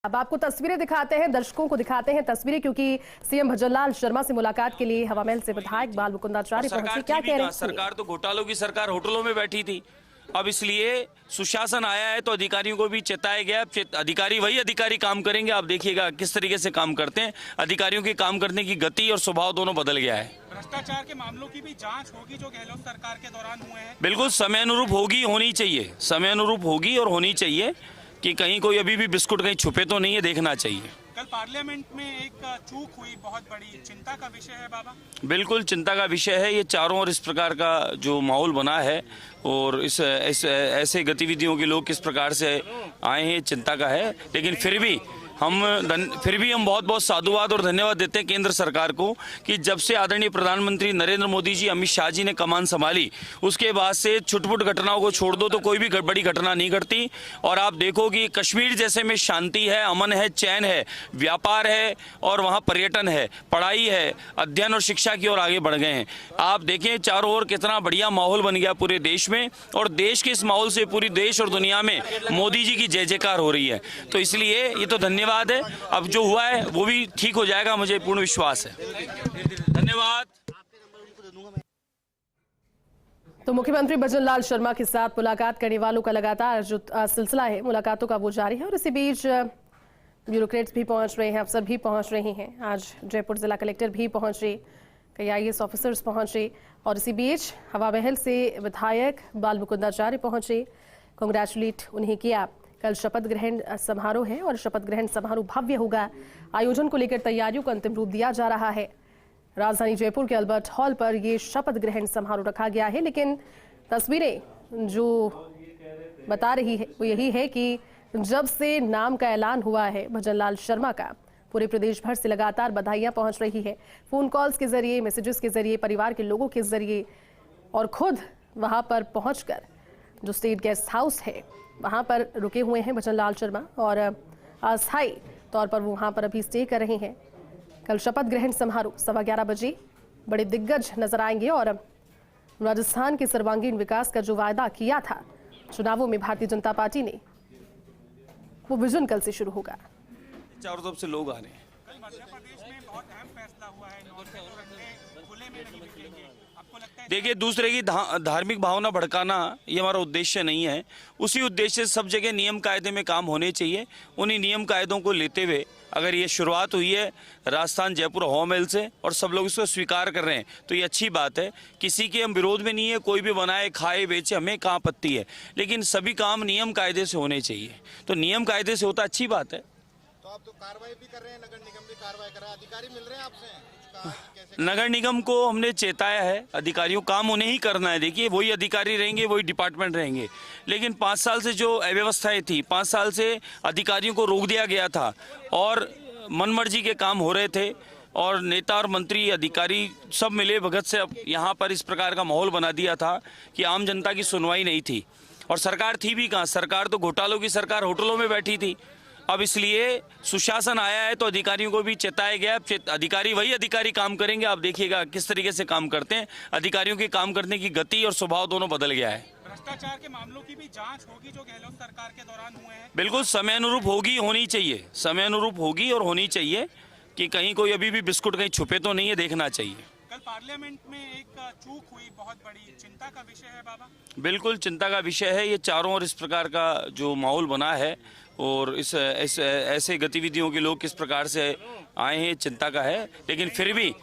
अब आपको तस्वीरें दिखाते हैं, दर्शकों को दिखाते हैं तस्वीरें, क्योंकि सीएम भजनलाल शर्मा से मुलाकात के लिए हवामहल से विधायक बाल मुकुंदाचार्य पहुंचे। क्या कह रहे हैं? सरकार तो घोटालों की सरकार होटलों में बैठी थी। अब इसलिए सुशासन आया है तो अधिकारियों को भी चेताया गया। अधिकारी वही अधिकारी काम करेंगे। आप देखिएगा किस तरीके से काम करते हैं। अधिकारियों के काम करने की गति और स्वभाव दोनों बदल गया है। भ्रष्टाचार के मामलों की भी जांच होगी जो गहलोत सरकार के दौरान हुए हैं। बिल्कुल समय अनुरूप होगी, होनी चाहिए। समय अनुरूप होगी और होनी चाहिए कि कहीं कोई अभी भी बिस्कुट कहीं छुपे तो नहीं है, देखना चाहिए। कल पार्लियामेंट में एक चूक हुई, बहुत बड़ी चिंता का विषय है बाबा। बिल्कुल चिंता का विषय है। ये चारों ओर इस प्रकार का जो माहौल बना है और इस ऐसे गतिविधियों के लोग किस प्रकार से आए हैं, चिंता का है। लेकिन फिर भी हम बहुत बहुत साधुवाद और धन्यवाद देते हैं केंद्र सरकार को कि जब से आदरणीय प्रधानमंत्री नरेंद्र मोदी जी, अमित शाह जी ने कमान संभाली, उसके बाद से छुटपुट घटनाओं को छोड़ दो तो कोई भी बड़ी घटना नहीं घटती। और आप देखो कि कश्मीर जैसे में शांति है, अमन है, चैन है, व्यापार है और वहाँ पर्यटन है, पढ़ाई है, अध्ययन और शिक्षा की ओर आगे बढ़ गए हैं। आप देखें चारों ओर कितना बढ़िया माहौल बन गया पूरे देश में, और देश के इस माहौल से पूरी देश और दुनिया में मोदी जी की जय जयकार हो रही है। तो इसलिए ये तो धन्यवाद है। अब जो हुआ है वो भी ठीक हो जाएगा, मुझे पूर्ण विश्वास है। धन्यवाद। तो मुख्यमंत्री भजनलाल शर्मा के साथ मुलाकात करने वालों का लगातार जो सिलसिला है मुलाकातों का वो जारी है, और इसी बीच ब्यूरोक्रेट्स भी पहुंच रहे हैं, अफसर भी पहुंच रहे हैं। आज जयपुर जिला कलेक्टर भी पहुंच रहे, कई IAS ऑफिसर्स पहुंचे, और इसी बीच हवामहल से विधायक बाल मुकुंदाचार्य पहुंचे। कांग्रेचुलेट उन्हें किया। कल शपथ ग्रहण समारोह है और शपथ ग्रहण समारोह भव्य होगा। आयोजन को लेकर तैयारियों को अंतिम रूप दिया जा रहा है। राजधानी जयपुर के अल्बर्ट हॉल पर यह शपथ ग्रहण समारोह रखा गया है, लेकिन तस्वीरें जो बता रही है वो यही है कि जब से नाम का ऐलान हुआ है भजनलाल शर्मा का, पूरे प्रदेश भर से लगातार बधाइयां पहुंच रही है। फोन कॉल्स के जरिए, मैसेजेस के जरिए, परिवार के लोगों के जरिए, और खुद वहां पर पहुंचकर जो स्टेट गेस्ट हाउस है वहां पर रुके हुए हैं भजनलाल शर्मा, और अस्थायी तौर पर वो वहां पर अभी स्टे कर रहे हैं। कल शपथ ग्रहण समारोह 11:15 बजे बड़े दिग्गज नजर आएंगे, और राजस्थान के सर्वांगीण विकास का जो वायदा किया था चुनावों में भारतीय जनता पार्टी ने, वो विजन कल से शुरू होगा। चारों तरफ से लोग आ रहे हैं। कल मध्य प्रदेश में बहुत अहम फैसला हुआ है, खुले में नहीं बिकेंगे। आपको लगता है? देखिए, दूसरे की धार्मिक भावना भड़काना ये हमारा उद्देश्य नहीं है। उसी उद्देश्य से सब जगह नियम कायदे में काम होने चाहिए। उन्हीं नियम कायदों को लेते हुए अगर ये शुरुआत हुई है राजस्थान जयपुर हवामहल से और सब लोग इसको स्वीकार कर रहे हैं तो ये अच्छी बात है। किसी के हम विरोध में नहीं है, कोई भी बनाए खाए बेचे, हमें कहाँ आपत्ति है, लेकिन सभी काम नियम कायदे से होने चाहिए। तो नियम कायदे से होता अच्छी बात है। तो आप तो कार्रवाई भी कर रहे हैं, नगर निगम भी कार्रवाई कर रहा है, अधिकारी मिल रहे हैं आपसे? नगर निगम को हमने चेताया है, अधिकारियों काम उन्हें ही करना है। देखिए, वही अधिकारी रहेंगे, वही डिपार्टमेंट रहेंगे, लेकिन 5 साल से जो अव्यवस्थाएं थी, 5 साल से अधिकारियों को रोक दिया गया था और मनमर्जी के काम हो रहे थे, और नेता और मंत्री अधिकारी सब मिले भगत से अब यहाँ पर इस प्रकार का माहौल बना दिया था कि आम जनता की सुनवाई नहीं थी। और सरकार थी भी कहाँ, सरकार तो घोटालों की सरकार होटलों में बैठी थी। अब इसलिए सुशासन आया है तो अधिकारियों को भी चेताया गया। अधिकारी वही अधिकारी काम करेंगे। आप देखिएगा किस तरीके से काम करते हैं। अधिकारियों के काम करने की गति और स्वभाव दोनों बदल गया है। भ्रष्टाचार के मामलों की भी जांच होगी जो गहलोत सरकार के दौरान हुए हैं। बिल्कुल समय अनुरूप होगी, होनी चाहिए। समय अनुरूप होगी और होनी चाहिए कि कहीं कोई अभी भी बिस्कुट कहीं छुपे तो नहीं है, देखना चाहिए। कल पार्लियामेंट में एक चूक हुई, बहुत बड़ी चिंता का विषय है बाबा। बिल्कुल चिंता का विषय है। ये चारों ओर इस प्रकार का जो माहौल बना है और इस ऐसे गतिविधियों के लोग किस प्रकार से आए हैं, चिंता का है। लेकिन फिर भी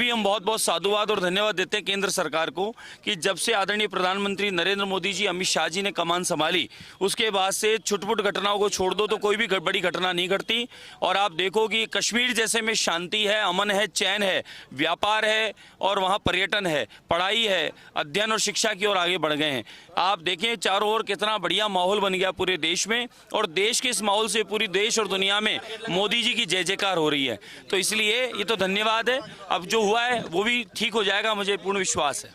हम बहुत बहुत साधुवाद और धन्यवाद देते हैं केंद्र सरकार को कि जब से आदरणीय प्रधानमंत्री नरेंद्र मोदी जी, अमित शाह जी ने कमान संभाली, उसके बाद से छुटपुट घटनाओं को छोड़ दो तो कोई भी बड़ी घटना नहीं घटती। और आप देखो कि कश्मीर जैसे में शांति है, अमन है, चैन है, व्यापार है और वहाँ पर्यटन है, पढ़ाई है, अध्ययन और शिक्षा की ओर आगे बढ़ गए हैं। आप देखें चारों ओर कितना बढ़िया माहौल बन गया पूरे देश में, और देश के इस माहौल से पूरी देश और दुनिया में मोदी जी की जय जयकार हो रही है। तो इसलिए ये तो धन्यवाद है। अब जो हुआ है वो भी ठीक हो जाएगा, मुझे पूर्ण विश्वास है।